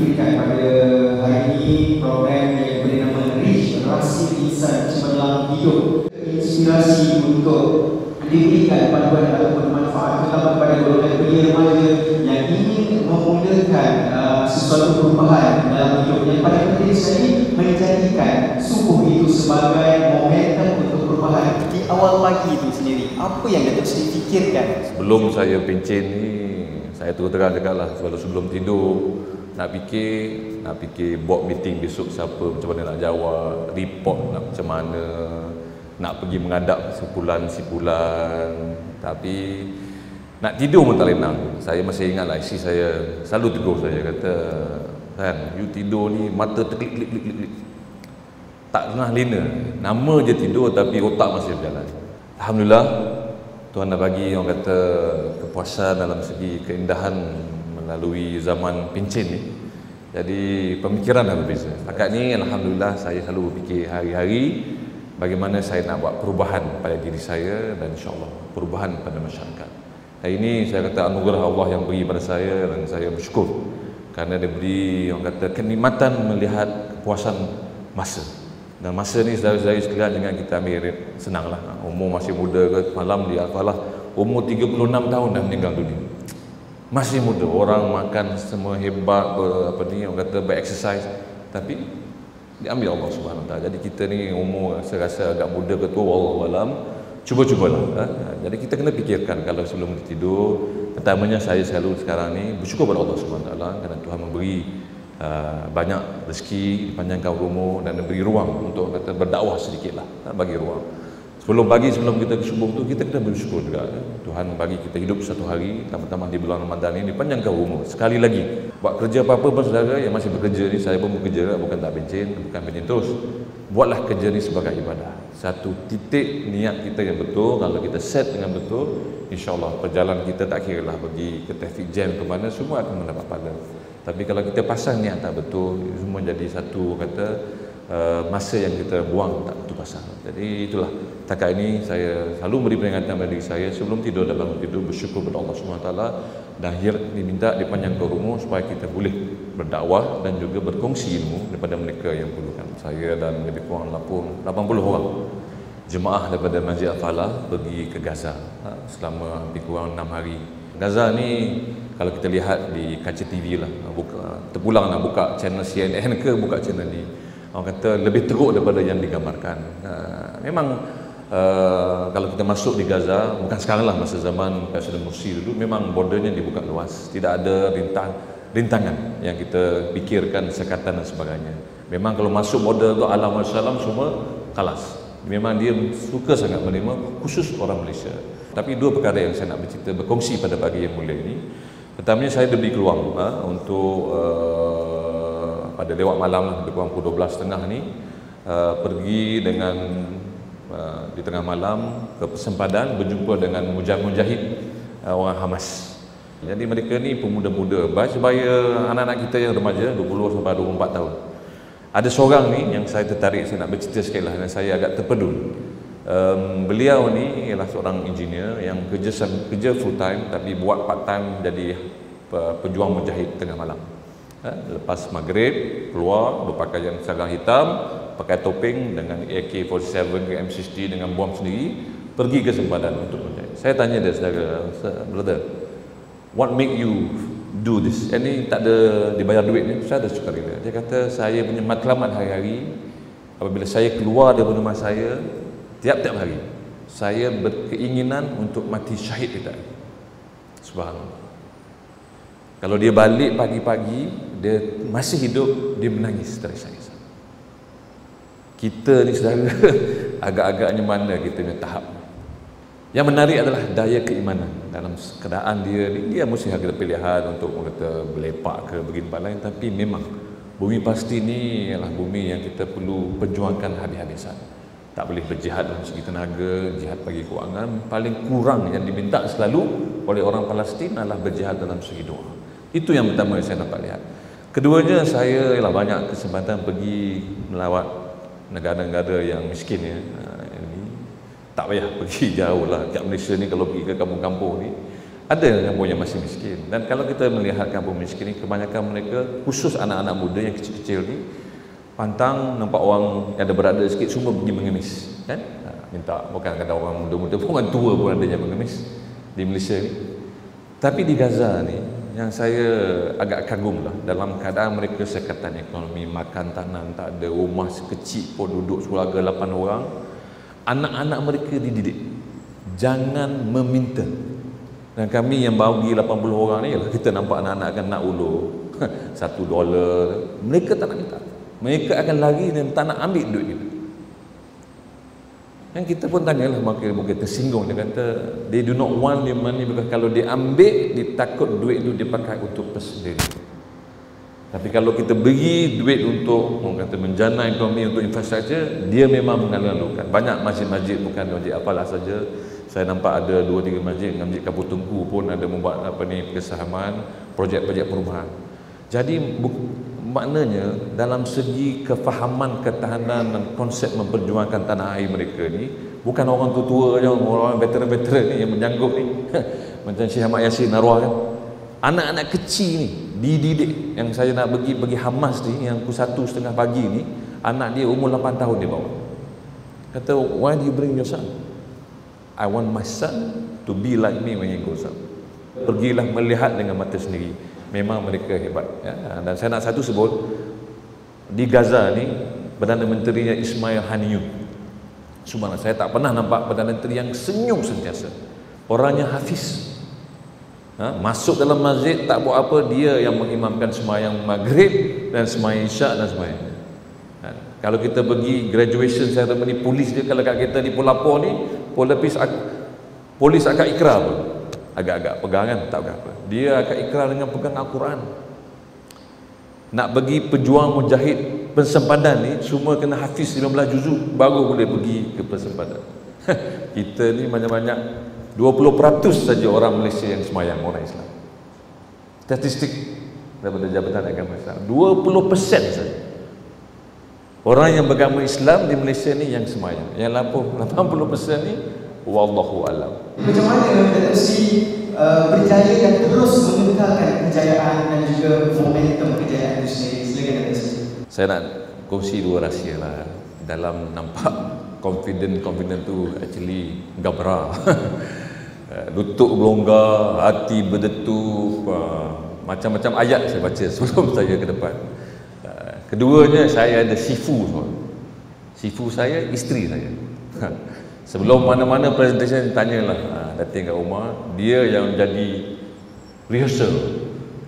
diberikan pada hari ini program yang beri nama Rich Rasif Insan Cemerlang Hidup, inspirasi untuk diberikan panduan ataupun manfaat terutama kepada golongan belia remaja yang ingin memulakan sesuatu perubahan dalam hidup, yang paling penting sekali menjadikan subuh itu sebagai momentum untuk perubahan. Di awal pagi itu sendiri, apa yang Datuk Seri fikirkan? Sebelum saya pencen ni, saya terus terang cakap lah, sebelum tidur nak fikir board meeting besok siapa, macam mana nak jawab, report nak macam mana, nak pergi menghadap sipulan. Tapi nak tidur pun tak lenang. Saya masih ingat lah, isteri saya selalu tegur saya, kata, kan, you tidur ni mata terklik tak pernah lena, nama je tidur tapi otak masih berjalan. Alhamdulillah, Tuhan dah bagi, orang kata, kepuasan dalam segi keindahan melalui zaman pencen ni. Jadi pemikiran dah berbeza. Setakat ni Alhamdulillah saya selalu berfikir hari-hari bagaimana saya nak buat perubahan pada diri saya dan insyaAllah perubahan pada masyarakat. Hari ini saya kata anugerah Allah yang beri pada saya dan saya bersyukur kerana dia beri, orang kata, kenikmatan melihat kepuasan masa. Dan masa ni saudara-saudara sekalian, jangan kita ambil senanglah. Umur masih muda ke, malam di Al-Falah umur 36 tahun dah meninggal dunia. Masih muda, orang makan semua hebat, orang kata bereksersis, tapi diambil Allah Subhanahu Wa Taala. Jadi kita ni umur saya rasa agak muda ke tua, wallahu alam, cubalah. Jadi kita kena fikirkan kalau sebelum tidur. Pertamanya saya selalu sekarang ni bersyukur pada Allah Subhanahu Wa Taala kerana Tuhan memberi banyak rezeki, dipanjangkan umur dan beri ruang untuk kata berdakwah sedikitlah, bagi ruang. Sebelum kita ke subuh tu, kita kena bersyukur juga. Tuhan bagi kita hidup satu hari, pertama di bulan Ramadan ini, dipanjangkan umur. Sekali lagi, buat kerja apa-apa pun saudara yang masih bekerja ni, saya pun bekerja, bukan tak pencen, bukan pencen terus. Buatlah kerja ni sebagai ibadah. Satu titik niat kita yang betul, kalau kita set dengan betul, insya-Allah perjalanan kita tak kira lah pergi ke traffic jam ke mana, semua akan mendapat pahala. Tapi kalau kita pasang niat tak betul, semua jadi satu kata masa yang kita buang tak betul pasang. Jadi itulah, takat ini saya selalu beri peringatan pada diri saya sebelum tidur dan bangun tidur, bersyukur kepada Allah SWT dan diminta dipanjangkan umur supaya kita boleh berdakwah dan juga berkongsi ilmu daripada mereka yang perlukan. Saya dan lebih kurang 80 orang jemaah daripada Masjid Al-Falah pergi ke Gaza selama lebih kurang 6 hari. Gaza ni kalau kita lihat di kaca TV lah, terpulang nak buka channel CNN ke buka channel ni, orang kata lebih teruk daripada yang digambarkan. Memang kalau kita masuk di Gaza, bukan sekarang lah, masa zaman Presiden Mursi dulu, memang bordernya dibuka luas, tidak ada rintangan yang kita fikirkan sekatan dan sebagainya. Memang kalau masuk border tu alam wassalam semua kalas. Memang dia suka sangat menerima, khusus orang Malaysia. Tapi dua perkara yang saya nak bercerita, berkongsi pada pagi yang mulia ini. Pertamanya saya lebih keluar untuk pada lewat malam lebih kurang pukul 12.30 ni pergi dengan di tengah malam ke persempadan berjumpa dengan mujahid orang Hamas. Jadi mereka ni pemuda-muda, sebaya anak-anak kita yang remaja 20 sampai 24 tahun. Ada seorang ni yang saya tertarik, saya nak bercerita sikit lah, dan saya agak terpedul. Beliau ni ialah seorang engineer yang kerja full time tapi buat part time jadi pejuang mujahid tengah malam. Lepas maghrib keluar berpakaian seragam hitam, pakai topeng dengan AK-47 ke M60 dengan bom sendiri, pergi ke sempadan untuk mujahid. Saya tanya dia, saudara, brother, what make you do this? Ini tak ada dibayar duit ni, saya ada sukarela. Dia kata, saya punya matlamat hari-hari apabila saya keluar dari rumah saya, tiap-tiap hari saya berkeinginan untuk mati syahid kita. Subhanallah. Kalau dia balik pagi-pagi, dia masih hidup, dia menangis terisa-isa. Kita ni saudara, agak-agaknya mana kita punya tahap. Yang menarik adalah daya keimanan. Dalam keadaan dia mesti ada pilihan untuk kata berlepak ke begini lain, tapi memang bumi pasti ni ialah bumi yang kita perlu perjuangkan habis-habisan. Tak boleh berjihad dalam segi tenaga, jihad bagi kewangan. Paling kurang yang diminta selalu oleh orang Palestin adalah berjihad dalam segi doa. Itu yang pertama yang saya dapat lihat. Keduanya, saya ialah banyak kesempatan pergi melawat negara-negara yang miskin ya. Tak payah pergi jauh lah. Kat Malaysia ni kalau pergi ke kampung-kampung ni, Ada kampung yang masih miskin. Dan kalau kita melihat kampung miskin ni, kebanyakan mereka, khusus anak-anak muda yang kecil-kecil ni, pantang nampak orang yang ada berada sikit semua pergi mengemis, kan? Minta, bukan kata orang muda-muda, orang tua pun ada yang mengemis di Malaysia ni. Tapi di Gaza ni, yang saya agak kagum lah, dalam keadaan mereka sekatan ekonomi, makan tanam tak ada, rumah sekecil pun duduk keluarga 8 orang, anak-anak mereka dididik jangan meminta. Dan kami yang bagi 80 orang ni lah, kita nampak anak-anak akan nak ulur $1, mereka tak nak minta, mereka akan lari dan tak nak ambil duit kita. Dan kita pun tanyalah, mungkin tersinggung, dia kata they do not want the money because kalau dia ambil, dia takut duit itu dia pakai untuk persendiri. Tapi kalau kita beri duit untuk orang kata menjana ekonomi, untuk infrastruktur, dia memang mengalur-alurkan. Banyak masjid-masjid, bukan masjid apalah saja, saya nampak ada 2-3 masjid, Masjid Kampung Tengku pun ada membuat kesahaman projek-projek perumahan. Jadi maknanya dalam segi kefahaman, ketahanan dan konsep memperjuangkan tanah air mereka ni, bukan orang tua-tua je, orang veteran-veteran ni yang menjanggup ni macam Syekh Ahmad Yassin arwah kan, anak-anak kecil ni dididik. Yang saya nak bagi Hamas ni, yang pukul 1:30 pagi ni, anak dia umur 8 tahun dia bawa, kata, why do you bring your son? I want my son to be like me when he grows up. Pergilah melihat dengan mata sendiri, memang mereka hebat, ya. Dan saya nak satu sebut, di Gaza ni Perdana Menterinya Ismail Haniyeh, subhanallah, saya tak pernah nampak Perdana Menteri yang senyum sentiasa. Orangnya hafiz, masuk dalam masjid tak buat apa, dia yang mengimamkan sembahyang maghrib dan sembahyang isyak dan sembahyang. Kalau kita pergi graduation ceremony polis dia, kalau kat kita di Pulau ni, polis agak ikrar pun, agak-agak pegangan tak apa, dia akan ikrar dengan pegang Al-Quran. Nak bagi pejuang mujahid pensempadan ni, semua kena hafiz 15 juzuk baru boleh pergi ke pensempadan. Kita ni banyak-banyak 20% saja orang Malaysia yang semayang, orang Islam. Statistik daripada Jabatan Agama Islam, 20% saja orang yang beragama Islam di Malaysia ni yang semayang. Yang 80% ni wallahu alam. Macam mana Datuk Sri berjaya dan terus mengekalkan kejayaan dan juga momentum kejayaan itu sendiri? Silakan Datuk Sri. Saya nak kongsi dua rahsia lah. Dalam nampak confident tu actually gabra. Lutut berlonggar, hati berdetup, macam-macam ayat saya baca sebelum saya ke depan. Keduanya, saya ada sifu. Sifu saya, isteri saya. Sebelum mana-mana presentation, tanyalah dating kat rumah, dia yang jadi rehearsal,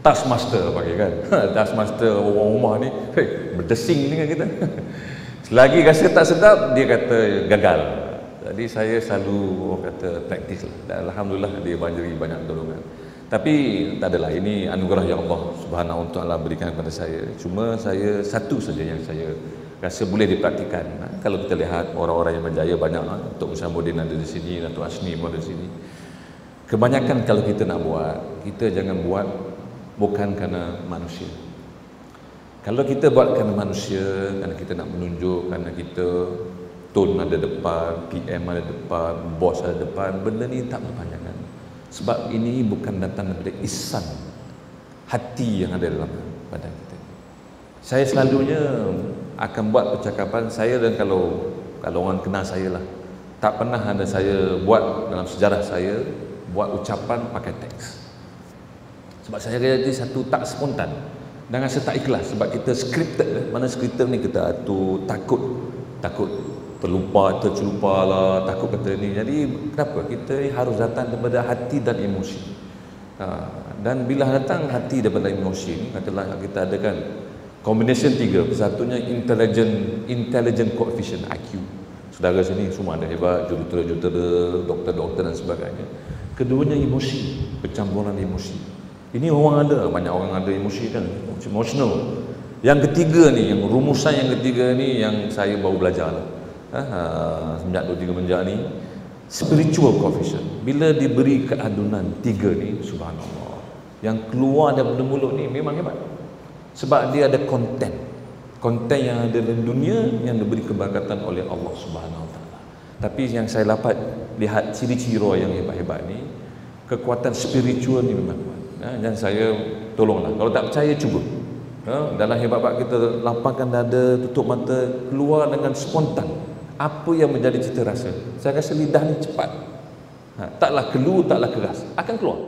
taskmaster pakai kan. Taskmaster orang rumah ni, berdesing dengan kita. Selagi rasa tak sedap, dia kata gagal. Jadi saya selalu orang kata praktis lah. Dan alhamdulillah dia beri banyak dorongan. Tapi tak adalah, ini anugerah yang Allah Subhanahu Wa Taala berikan kepada saya. Cuma saya satu saja yang saya rasa boleh dipraktikan. Kalau kita lihat orang-orang yang berjaya banyak, Tok Musyamuddin ada di sini, Datuk Asni pun ada di sini. Kebanyakan kalau kita nak buat, kita jangan buat bukan kerana manusia. Kalau kita buat kerana manusia, kerana kita nak menunjuk, kerana kita Tun ada depan, PM ada depan, bos ada depan, benda ni tak berpanjangan. Sebab ini bukan datang daripada ihsan hati yang ada dalam badan kita. Saya selalunya akan buat percakapan saya, dan kalau orang kenal saya lah, tak pernah ada saya buat dalam sejarah saya buat ucapan pakai teks. Sebab saya rasa satu tak spontan dan rasa tak ikhlas. Sebab kita scripted, mana scripted ni kita atur, takut terlupa lah, takut kata ni. Jadi kenapa? Kita harus datang daripada hati dan emosi. Dan bila datang hati daripada emosi ni, katalah kita ada kan combination 3. Satunya intelligent coefficient, IQ. Saudara sini semua ada hebat, jurutera, doktor dan sebagainya. Keduanya emosi, percampuran emosi. Ini orang ada, banyak orang ada emosi kan, emotional. Yang ketiga ni, yang rumusan yang ketiga ni yang saya baru belajar lah. Semenjak 2-3 menjak ni, spiritual coefficient. Bila diberi keadunan 3 ni, subhanallah, yang keluar daripada mulut ni memang hebat. Sebab dia ada konten yang ada dalam dunia yang diberi keberkatan oleh Allah Subhanahu Wa Taala. Tapi yang saya dapat lihat ciri-ciri yang hebat-hebat ni, kekuatan spiritual ni memang kuat. Dan saya tolonglah, kalau tak percaya cuba. Dalam hebat-hebat kita, lapangkan dada, tutup mata, keluar dengan spontan apa yang menjadi cita rasa. Saya rasa lidah ni cepat, taklah keluar, taklah keras, akan keluar.